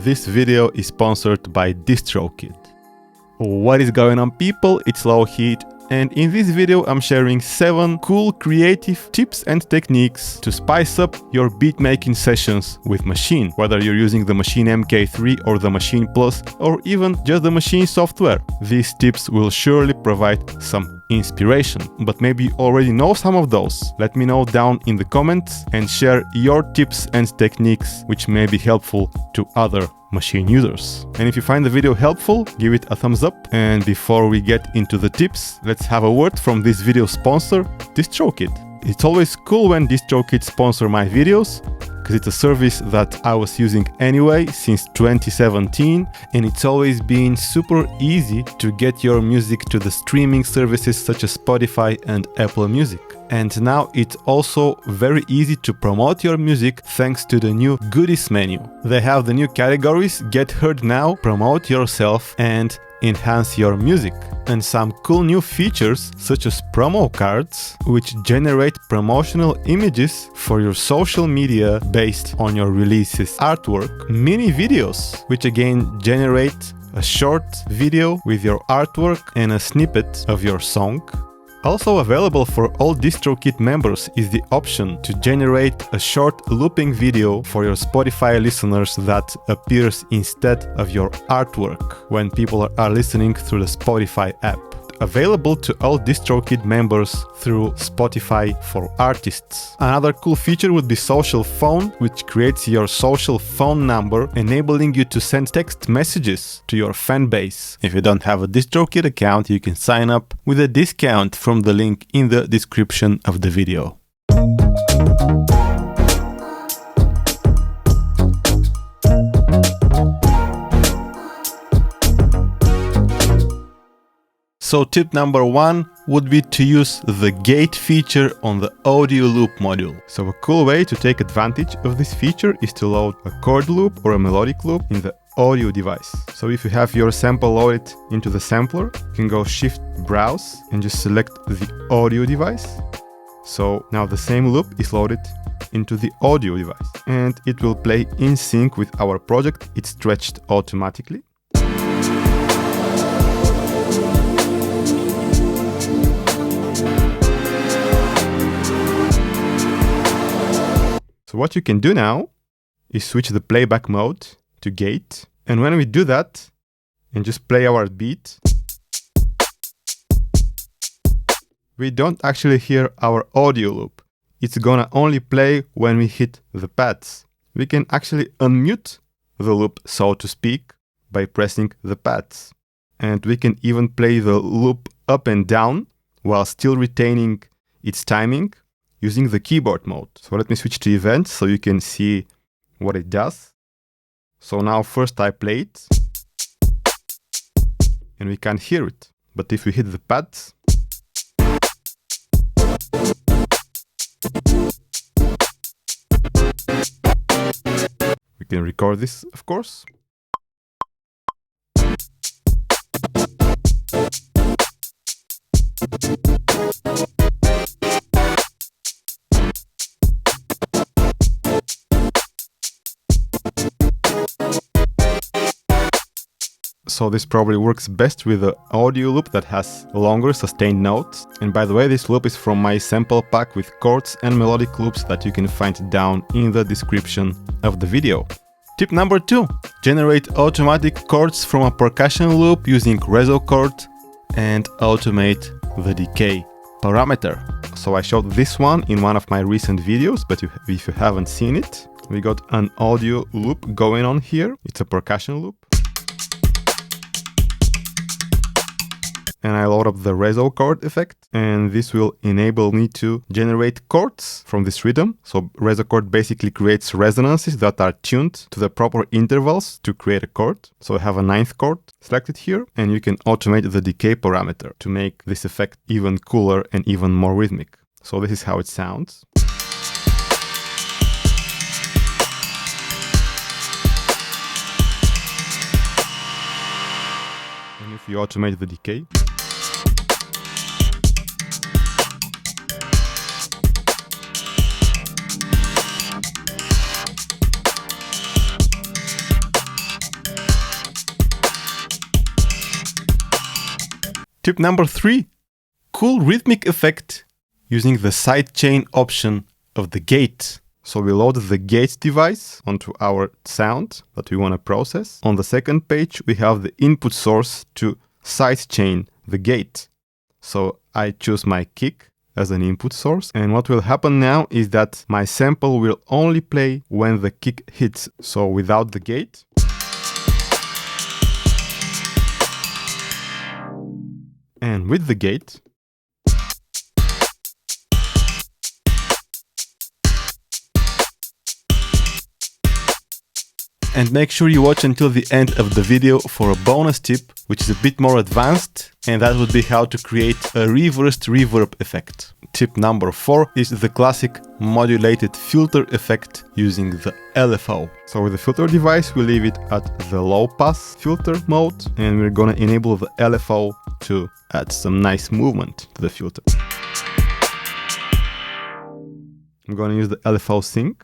This video is sponsored by DistroKid. What is going on, people? It's Low Heat, and in this video I'm sharing 7 cool creative tips and techniques to spice up your beatmaking sessions with Maschine, whether you're using the Maschine MK3 or the Maschine Plus or even just the Maschine software. These tips will surely provide some inspiration, but maybe you already know some of those. Let me know down in the comments and share your tips and techniques which may be helpful to other Maschine users. And if you find the video helpful, give it a thumbs up. And before we get into the tips, let's have a word from this video sponsor, DistroKid. It's always cool when DistroKid sponsor my videos, because it's a service that I was using anyway since 2017, and it's always been super easy to get your music to the streaming services such as Spotify and Apple Music. And now it's also very easy to promote your music thanks to the new goodies menu. They have the new categories: Get Heard Now, Promote Yourself, and Enhance Your Music. And some cool new features such as promo cards, which generate promotional images for your social media based on your release's artwork. Mini videos, which again generate a short video with your artwork and a snippet of your song. Also available for all DistroKid members is the option to generate a short looping video for your Spotify listeners that appears instead of your artwork when people are listening through the Spotify app. Available to all DistroKid members through Spotify for Artists. Another cool feature would be Social Phone, which creates your social phone number, enabling you to send text messages to your fan base. If you don't have a DistroKid account, you can sign up with a discount from the link in the description of the video. So tip number 1 would be to use the gate feature on the audio loop module. So a cool way to take advantage of this feature is to load a chord loop or a melodic loop in the audio device. So if you have your sample loaded into the sampler, you can go Shift Browse and just select the audio device. So now the same loop is loaded into the audio device and it will play in sync with our project. It's stretched automatically. So what you can do now is switch the playback mode to gate. And when we do that and just play our beat, we don't actually hear our audio loop. It's gonna only play when we hit the pads. We can actually unmute the loop, so to speak, by pressing the pads. And we can even play the loop up and down while still retaining its timing, using the keyboard mode. So let me switch to events so you can see what it does. So now first I play it and we can't hear it. But if we hit the pads, we can record this, of course. So this probably works best with the audio loop that has longer sustained notes. And by the way, this loop is from my sample pack with chords and melodic loops that you can find down in the description of the video. Tip number 2, generate automatic chords from a percussion loop using Resochord and automate the decay parameter. So I showed this one in one of my recent videos, but if you haven't seen it, we got an audio loop going on here. It's a percussion loop. And I load up the Resochord effect, and this will enable me to generate chords from this rhythm. So Resochord basically creates resonances that are tuned to the proper intervals to create a chord. So I have a 9th chord selected here, and you can automate the decay parameter to make this effect even cooler and even more rhythmic. So this is how it sounds. And if you automate the decay, Tip number 3, cool rhythmic effect using the sidechain option of the gate. So we load the gate device onto our sound that we want to process. On the second page, we have the input source to sidechain the gate. So I choose my kick as an input source. And what will happen now is that my sample will only play when the kick hits. So without the gate, and with the gate, and make sure you watch until the end of the video for a bonus tip, which is a bit more advanced, and that would be how to create a reversed reverb effect. Tip number 4 is the classic modulated filter effect using the LFO. So with the filter device, we leave it at the low pass filter mode, and we're gonna enable the LFO to add some nice movement to the filter. I'm gonna use the LFO sync.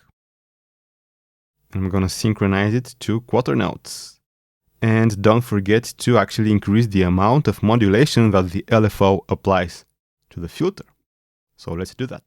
I'm gonna synchronize it to quarter notes. And don't forget to actually increase the amount of modulation that the LFO applies to the filter. So let's do that.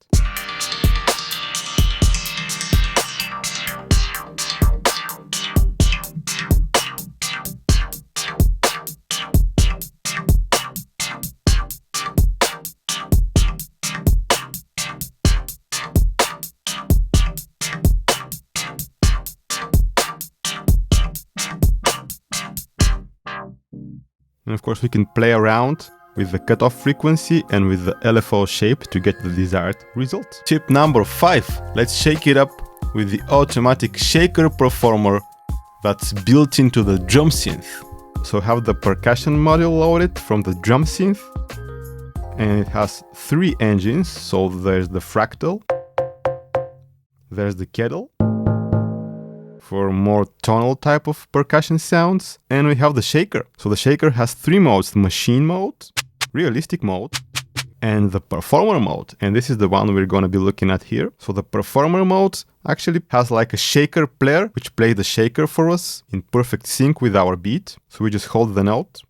And of course we can play around with the cutoff frequency and with the LFO shape to get the desired result. Tip number 5, let's shake it up with the automatic shaker performer that's built into the drum synth. So have the percussion module loaded from the drum synth, and it has 3 engines. So there's the fractal, there's the kettle for more tonal type of percussion sounds, and we have the shaker. So the shaker has 3 modes: the machine mode, realistic mode, and the performer mode. And this is the one we're going to be looking at here. So the performer mode actually has like a shaker player which plays the shaker for us in perfect sync with our beat. So we just hold the note,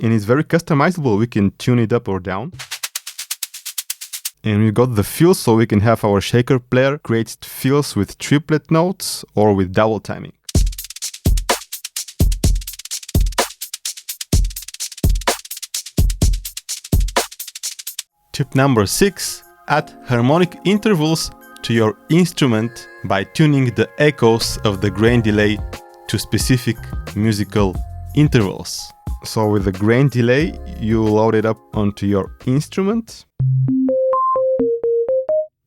and it's very customizable. We can tune it up or down. And we got the fills, so we can have our shaker player create fills with triplet notes or with double timing. Tip number 6, add harmonic intervals to your instrument by tuning the echoes of the grain delay to specific musical intervals. So with the grain delay, you load it up onto your instrument.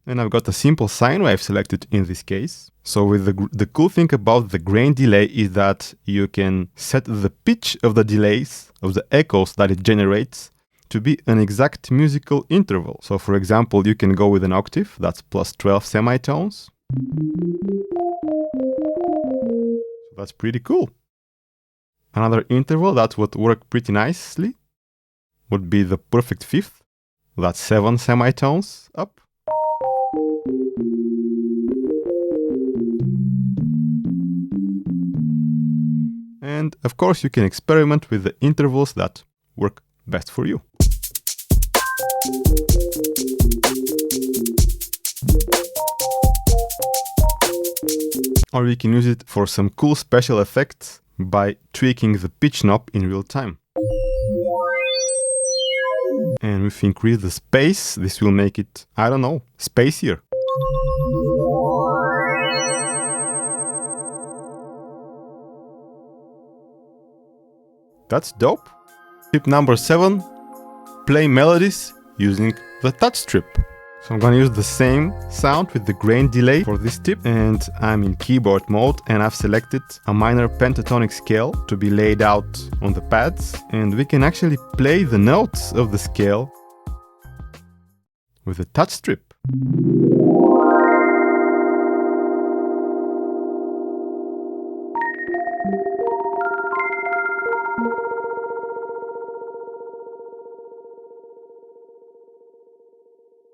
And I've got a simple sine wave selected in this case. So with the cool thing about the grain delay is that you can set the pitch of the delays, of the echoes that it generates, to be an exact musical interval. So for example, you can go with an octave, that's plus 12 semitones. So that's pretty cool. Another interval that would work pretty nicely would be the perfect fifth. That's 7 semitones up. And of course you can experiment with the intervals that work best for you. Or you can use it for some cool special effects by tweaking the pitch knob in real time. And if we increase the space, this will make it, I don't know, spacier. That's dope. Tip number 7, play melodies using the touch strip. So I'm gonna use the same sound with the grain delay for this tip, and I'm in keyboard mode, and I've selected a minor pentatonic scale to be laid out on the pads, and we can actually play the notes of the scale with a touch strip.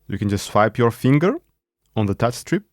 You can just swipe your finger on the touch strip.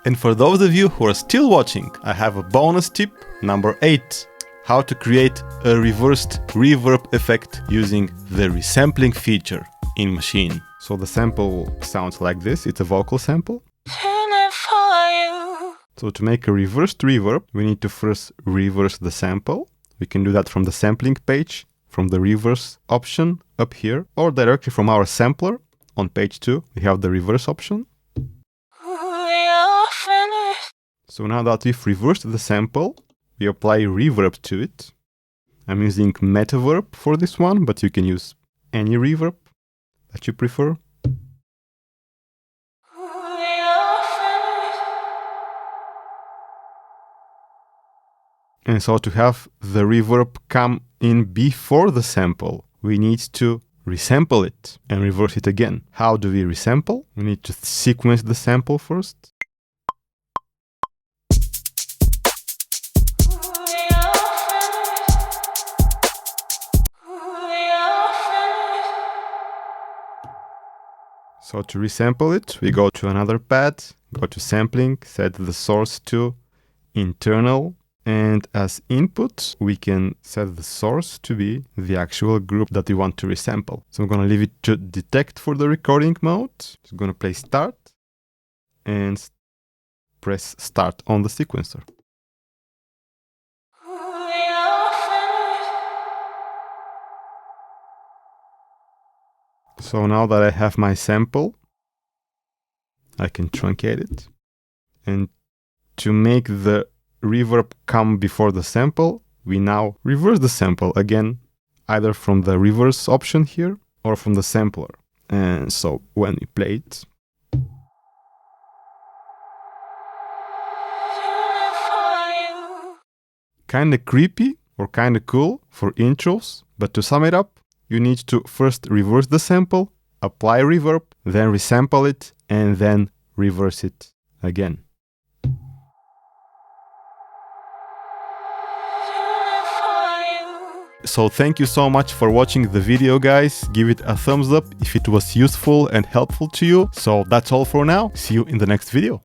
And for those of you who are still watching, I have a bonus tip, number 8. How to create a reversed reverb effect using the resampling feature in Maschine. So the sample sounds like this, it's a vocal sample. So to make a reversed reverb, we need to first reverse the sample. We can do that from the sampling page, from the reverse option up here, or directly from our sampler. On page 2, we have the reverse option. So now that we've reversed the sample, we apply reverb to it. I'm using metaverb for this one, but you can use any reverb that you prefer. And so to have the reverb come in before the sample, we need to resample it and reverse it again. How do we resample? We need to sequence the sample first. So to resample it, we go to another pad, go to sampling, set the source to internal, and as input, we can set the source to be the actual group that we want to resample. So I'm going to leave it to detect for the recording mode. Just going to play start and press start on the sequencer. So now that I have my sample, I can truncate it. And to make the reverb come before the sample, we now reverse the sample again, either from the reverse option here or from the sampler. And so when we play it, kinda creepy or kinda cool for intros, but to sum it up, you need to first reverse the sample, apply reverb, then resample it, and then reverse it again. So thank you so much for watching the video, guys. Give it a thumbs up if it was useful and helpful to you. So that's all for now. See you in the next video.